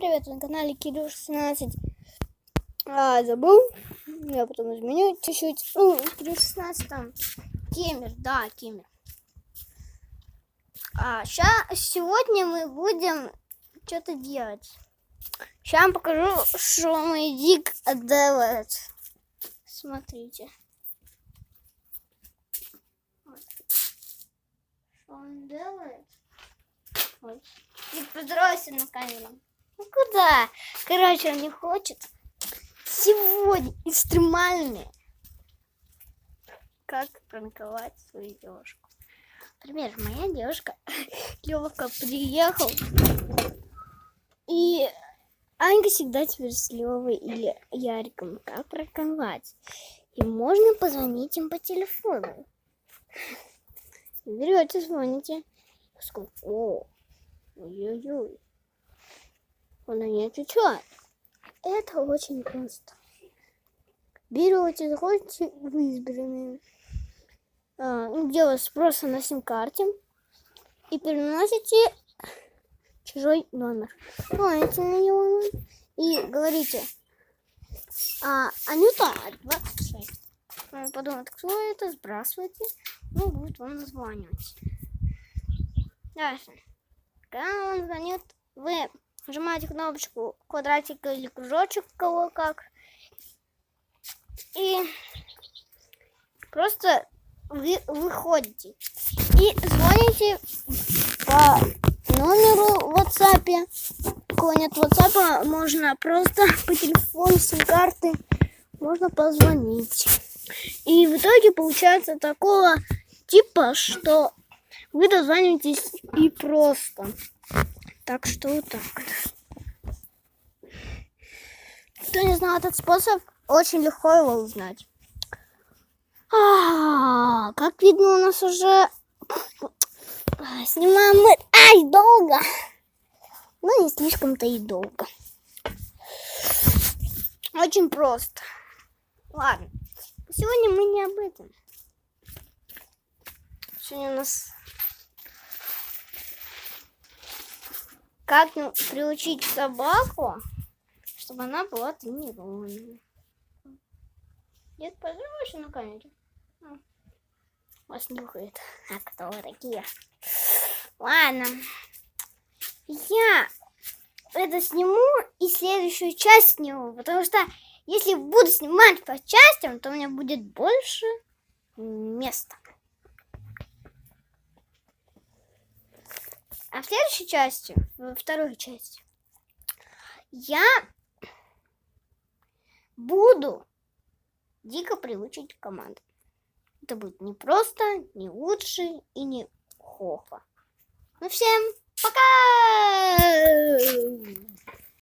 Всем привет, на канале Кирилл16. Забыл, я потом изменю чуть-чуть. Кирилл16 там Кемер, да, Кемер. Сегодня мы будем что-то делать. Сейчас вам покажу, что мой Дик делает. Смотрите. Что он делает? Ой. Дик, поздоровайся на камеру. Ну куда? Короче, он не хочет. Сегодня экстремальные. Как пранковать свою девушку. Например, моя девушка Лёвка приехал. И Анька всегда теперь с Лёвой или Яриком. Как пранковать? И можно позвонить им по телефону. Берете, звоните. Ой-ой-ой. Она не отвечает. Это очень просто. Берете, заходите в избранные. Где у вас просто на сим-карте. И переносите чужой номер. Звоните на него и говорите: Анюта 26. Он подумает, кто это, сбрасывайте. Ну, будет вам названивать. Дальше. Когда он звонит, вы нажимаете кнопочку квадратик или кружочек, кого как. И просто вы выходите. И звоните по номеру в WhatsApp. Кого нет WhatsApp, можно просто по телефону, сим-карты можно позвонить. И в итоге получается такого типа, что вы дозваниваетесь и просто. Так что вот так. Кто не знал этот способ, очень легко его узнать. Как видно, у нас уже снимаем мы долго. Но не слишком-то и долго. Очень просто. Ладно, сегодня мы не об этом. Сегодня у нас как приучить собаку, чтобы она была тренированной. Нет, поздоровайся на камере. Вас нюхает. А кто вы такие? Ладно. Я это сниму и следующую часть сниму. Потому что если буду снимать по частям, то у меня будет больше места. А в следующей части, во второй части, я буду дико приучить команду. Это будет не просто, не лучше и не хохо. Ну всем пока!